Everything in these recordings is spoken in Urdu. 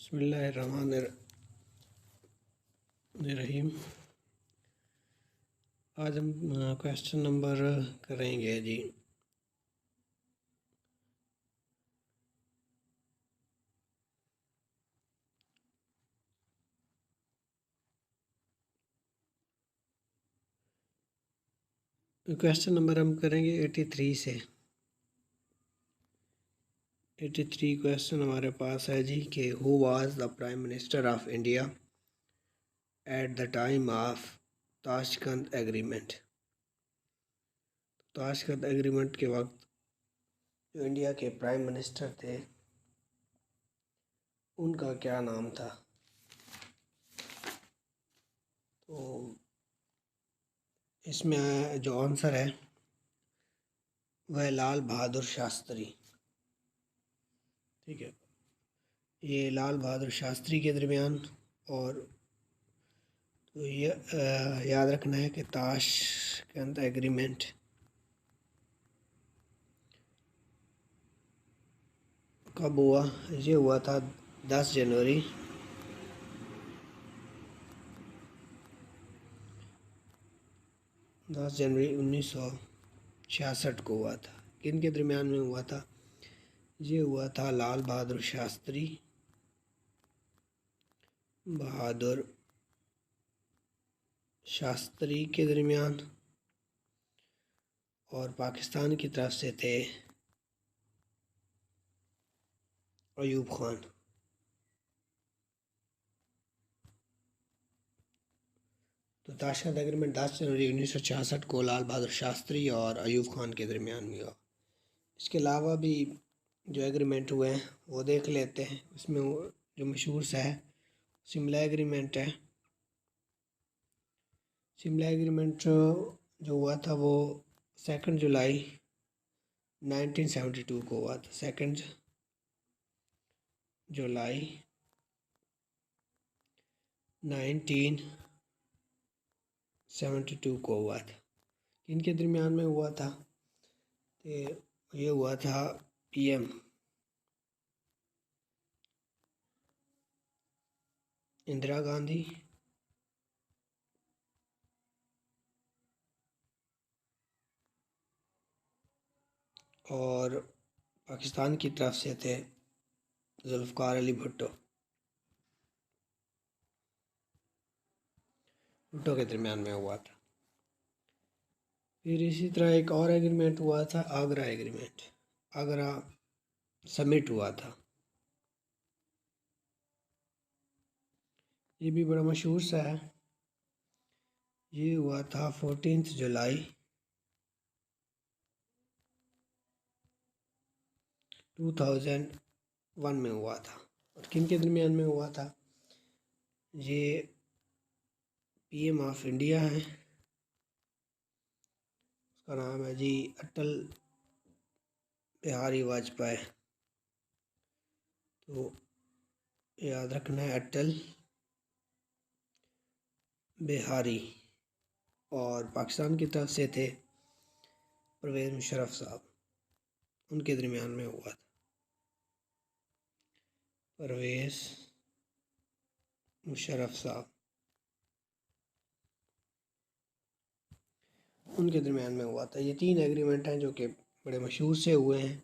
بسم اللہ الرحمن الرحیم۔ آج ہم کویشچن نمبر کریں گے جی کویشچن نمبر ہم کریں گے 83 سے 83 کویشچن ہمارے پاس ہے جی کہ who was the prime minister of India at the time of Tashkent agreement. Tashkent agreement کے وقت جو انڈیا کے پرائم منسٹر تھے ان کا کیا نام تھا؟ تو اس میں جو آنسر ہے وہ ہے لال بہادر شاستری۔ ٹھیک ہے، یہ لال بہادر شاستری کے درمیان، اور تو یہ یاد رکھنا ہے کہ تاشقند ایگریمنٹ کب ہوا؟ یہ ہوا تھا 10 جنوری 1966 کو ہوا تھا۔ کن کے درمیان میں ہوا تھا؟ یہ ہوا تھا لال بہادر شاستری کے درمیان، اور پاکستان کی طرف سے تھے ایوب خان۔ تو تاشقند ایگریمنٹ 10 جنوری 1966 کو لال بہادر شاستری اور ایوب خان کے درمیان میں ہوا۔ اس کے علاوہ بھی جو ایگریمنٹ ہوئے ہیں وہ دیکھ لیتے ہیں۔ اس میں جو مشہور سا ہے شملہ ایگریمنٹ ہے۔ شملہ ایگریمنٹ جو ہوا تھا وہ 2 جولائی 1972 کو ہوا تھا۔ 2 جولائی 1972 کو ہوا تھا۔ کن کے درمیان میں ہوا تھا؟ یہ ہوا تھا پی ایم اندرا گاندھی اور پاکستان کی طرف سے تھے ذوالفقار علی بھٹو کے درمیان میں ہوا تھا۔ پھر اسی طرح ایک اور ایگریمنٹ ہوا تھا، آگرہ ایگریمنٹ، آگرہ سمٹ ہوا تھا۔ یہ بھی بڑا مشہور سا ہے۔ یہ ہوا تھا 14 جولائی 2001 میں ہوا تھا۔ اور کن کے درمیان میں ہوا تھا؟ یہ پی ایم آف انڈیا ہے، اس کا نام ہے جی اٹل بہاری واجپئی۔ تو یاد رکھنا ہے اٹل بہاری، اور پاکستان کی طرف سے تھے پرویز مشرف صاحب، ان کے درمیان میں ہوا تھا۔ پرویز مشرف صاحب ان کے درمیان میں ہوا تھا۔ یہ 3 ایگریمنٹ ہیں جو کہ بڑے مشہور سے ہوئے ہیں۔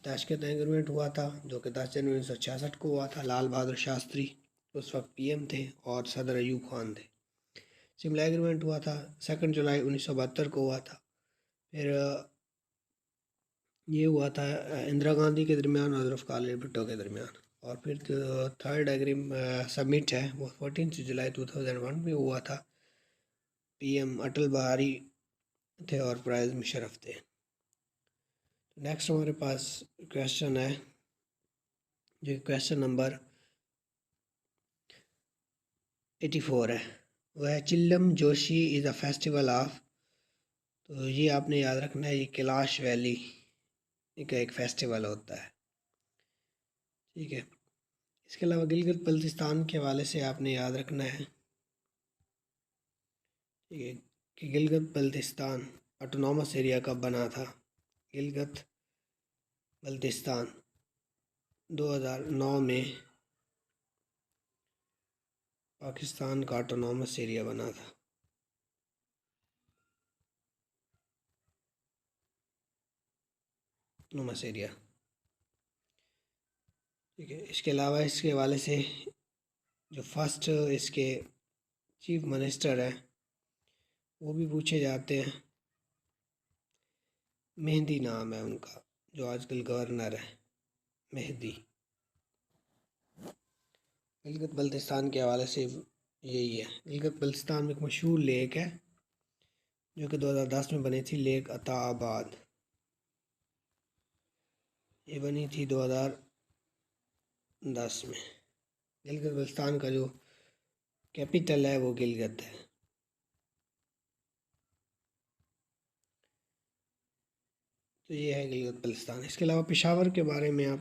تاشقند ایگریمنٹ ہوا تھا جو کہ 10 جنوری 1966 کو ہوا تھا۔ لال بہادر شاستری اس وقت پی ایم تھے اور صدر ایوب خان تھے۔ شملہ ایگریمنٹ ہوا تھا 2 جولائی 1972 کو ہوا تھا۔ پھر یہ ہوا تھا اندرا گاندھی کے درمیان اور ذوالفقار علی بھٹو کے درمیان۔ اور پھر جو 3rd سبمٹ ہے وہ 14 جولائی 2001 میں ہوا تھا۔ پی ایم اٹل بہاری تھے اور پرویز مشرف تھے۔ نیکسٹ ہمارے پاس کویشچن ہے جو کویشچن نمبر 84 ہے، وہ ہے چلم جوشی از اے فیسٹیول آف۔ تو یہ آپ نے یاد رکھنا ہے، یہ کیلاش ویلی کا ایک فیسٹیول ہوتا ہے۔ ٹھیک ہے، اس کے علاوہ گلگت بلتستان کے حوالے سے آپ نے یاد رکھنا ہے کہ گلگت بلتستان آٹونومس ایریا کب بنا تھا؟ گلگت بلتستان 2009 میں پاکستان کا آٹونومس ایریا بنا تھا؟ نومس ایریا. ٹھیک ہے. اس کے علاوہ اس کے حوالے سے جو فرسٹ اس کے چیف منسٹر ہیں وہ بھی پوچھے جاتے ہیں. مہدی نام ہے ان کا، جو آج کل گورنر ہے، مہدی. گلگت بلتستان کے حوالے سے یہی ہے. گلگت بلتستان میں ایک مشہور لیک ہے جو کہ 2010 میں بنی تھی، لیک عطا آباد. یہ بنی تھی 2010 میں. گلگت بلتستان کا جو کیپٹل ہے وہ گلگت ہے. تو یہ ہے گلگت بلتستان. اس کے علاوہ پشاور کے بارے میں آپ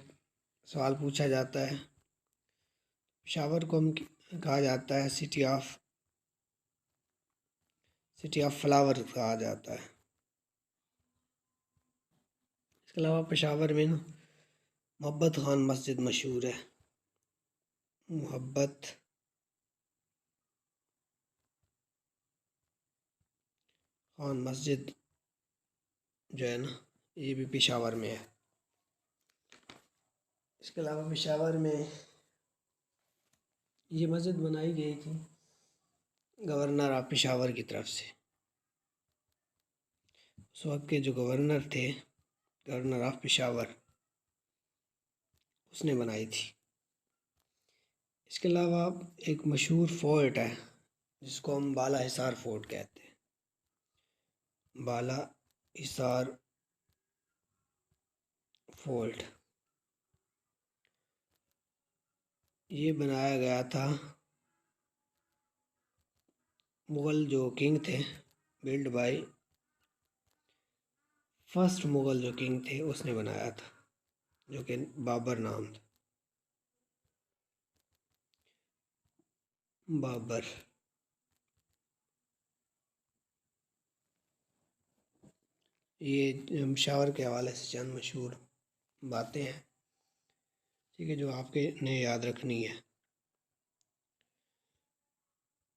سوال پوچھا جاتا ہے. پشاور کو ہم کہا جاتا ہے سٹی آف فلاور کہا جاتا ہے. اس کے علاوہ پشاور میں محبت خان مسجد مشہور ہے. محبت خان مسجد جو ہے نا، یہ بھی پشاور میں ہے. اس کے علاوہ پشاور میں یہ مسجد بنائی گئی تھی گورنر آف پشاور کی طرف سے. اس وقت کے جو گورنر تھے، گورنر آف پشاور، اس نے بنائی تھی. اس کے علاوہ ایک مشہور فورٹ ہے جس کو ہم بالا حصار فورٹ کہتے ہیں. بالا حصار فورٹ یہ بنایا گیا تھا، مغل جو کنگ تھے، بلڈ بائی فرسٹ مغل جو کنگ تھے اس نے بنایا تھا، جو کہ بابر نام تھا. بابر. یہ پشاور کے حوالے سے چند مشہور باتیں ہیں، ٹھیک ہے، جو آپ کے نے یاد رکھنی ہے.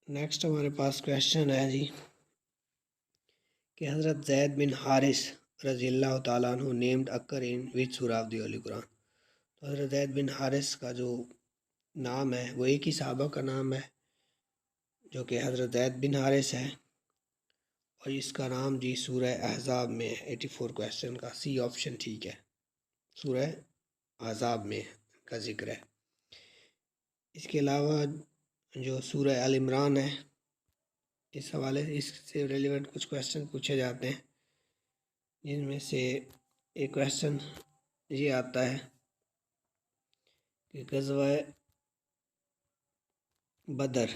نیکسٹ ہمارے پاس کویشچن ہے جی کہ حضرت زید بن حارث رضی اللہ تعالیٰ عنہ نیمڈ اکر ان وچ سورہ آف دی ہولی قرآن. تو حضرت زید بن حارث کا جو نام ہے وہ ایک ہی صحابہ کا نام ہے جو کہ حضرت زید بن حارث ہے، اور اس کا نام جی سورہ احزاب میں 84 کویشچن کا سی آپشن ٹھیک ہے. سورہ احزاب میں کا ذکر ہے. اس کے علاوہ جو سورہ آل عمران ہے، اس حوالے اس سے ریلیونٹ کچھ کویشچن پوچھے جاتے ہیں، جن میں سے ایک کویشچن یہ آتا ہے کہ غزوہ بدر،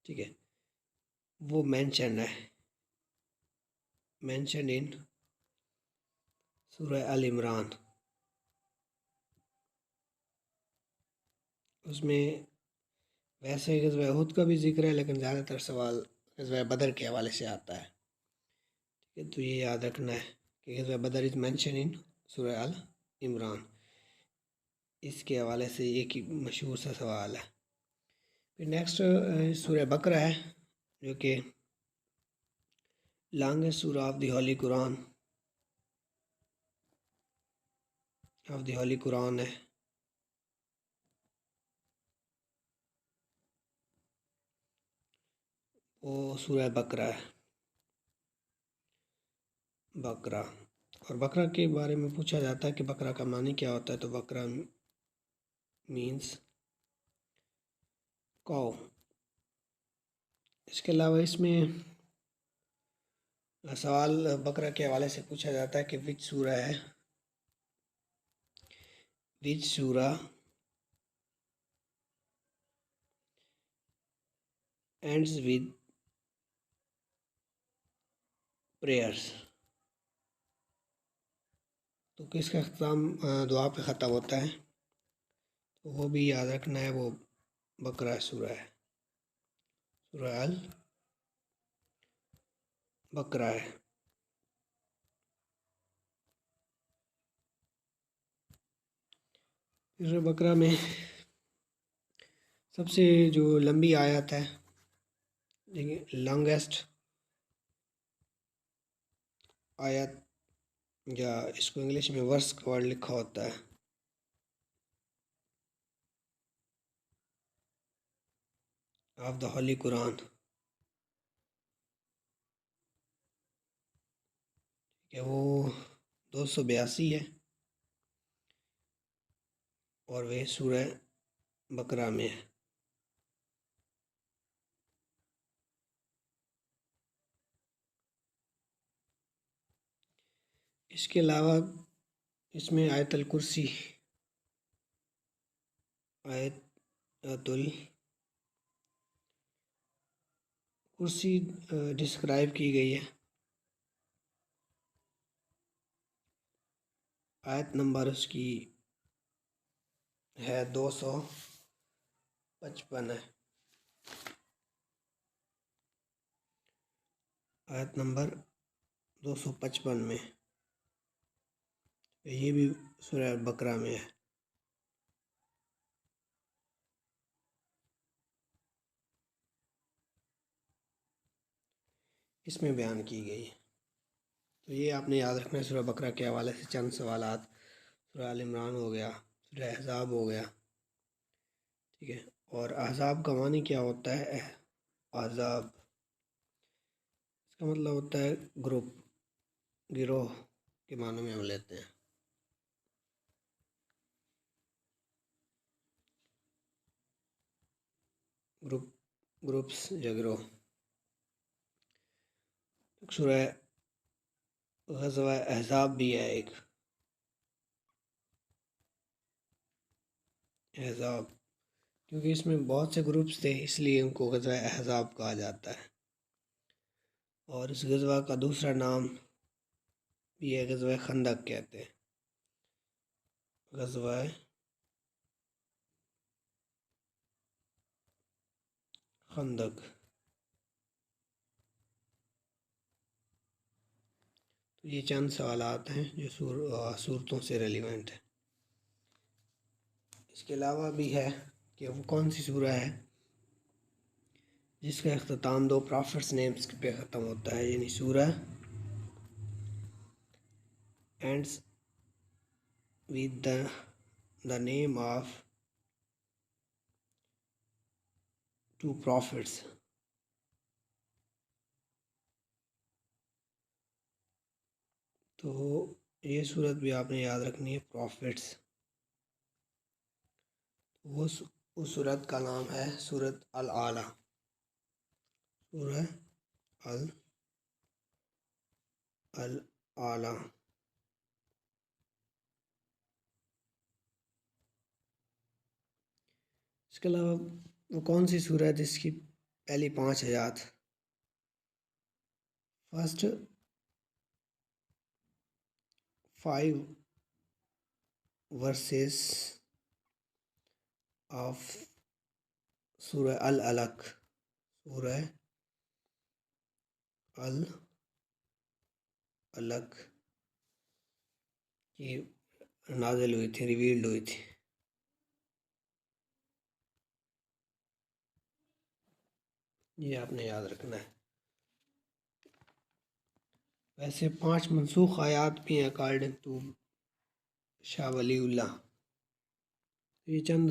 ٹھیک ہے، وہ مینشن ہے، مینشن ان سورہ آل عمران. اس میں ویسے غزوہ احد کا بھی ذکر ہے، لیکن زیادہ تر سوال غزوہ بدر کے حوالے سے آتا ہے. ٹھیک ہے، تو یہ یاد رکھنا ہے کہ غزوہ بدر از مینشن ان سورہ آل عمران. اس کے حوالے سے ایک ہی مشہور سا سوال ہے. پھر نیکسٹ سورہ بقرہ ہے، جو کہ لانگسٹ سورہ آف دی ہولی قرآن ہے. وہ سورہ بقرہ ہے. بقرہ، اور بقرہ کے بارے میں پوچھا جاتا ہے کہ بقرہ کا معنی کیا ہوتا ہے. تو بقرہ مینس کو. اس کے علاوہ اس میں سوال بقرہ کے حوالے سے پوچھا جاتا ہے کہ وچ سورہ ہے، وچ سورہ اینڈز ود پریئرس. تو کس کا اختتام دعا پہ ختم ہوتا ہے، تو وہ بھی یاد رکھنا ہے، وہ بقرہ سورہ ہے، سورہ البقرہ ہے. سورہ بقرہ میں سب سے جو لمبی آیت ہے، دیکھیں لانگیسٹ آیت، یا اس کو انگلش میں ورس کا ورڈ لکھا ہوتا ہے، آف دا ہولی قرآن، کہ وہ 282 ہے اور وہ سورہ بقرہ میں ہے۔ اس کے علاوہ اس میں آیت الکرسی، آیت الکرسی ڈسکرائب کی گئی ہے۔ آیت نمبر اس کی ہے 255 ہے، آیت نمبر 255 میں، یہ بھی سورہ بقرہ میں ہے۔ اس میں بیان کی گئی ہے۔ تو یہ آپ نے یاد رکھنا ہے سورہ بقرہ کے حوالے سے چند سوالات۔ سورہ آل عمران ہو گیا، سورہ احزاب ہو گیا، ٹھیک ہے۔ اور احزاب کا معنی کیا ہوتا ہے؟ احزاب اس کا مطلب ہوتا ہے گروپ، گروہ کے معنی میں ہم لیتے ہیں۔ گروپس یا گروہ۔ سورہ غزوہ احزاب بھی ہے ایک، احزاب، کیونکہ اس میں بہت سے گروپس تھے اس لیے ان کو غزوہ احزاب کہا جاتا ہے۔ اور اس غزوہ کا دوسرا نام بھی ہے غزوہ خندق کہتے ہیں، غزوہ خندق۔ تو یہ چند سوالات ہیں جو صورتوں سے ریلیونٹ ہیں۔ اس کے علاوہ بھی ہے کہ وہ کون سی سورہ ہے جس کا اختتام 2 پرافٹس نیمز پہ ختم ہوتا ہے، یعنی سورہ ends with the name of 2 prophets۔ تو یہ صورت بھی آپ نے یاد رکھنی ہے، پروفٹس۔ اس صورت کا نام ہے سورۃ الاعلیٰ، سورہ الاعلیٰ۔ اس کے علاوہ وہ کون سی سورہ ہے جس کی پہلی 5 آیات، فرسٹ 5 ورسز آف سورہ العلق، سورہ العلق کی نازل ہوئی تھی، ریویلڈ ہوئی تھی۔ یہ آپ نے یاد رکھنا ہے۔ ویسے 5 منسوخ آیات بھی ہیں اکارڈنگ ٹو شاہ ولی اللہ۔ یہ چند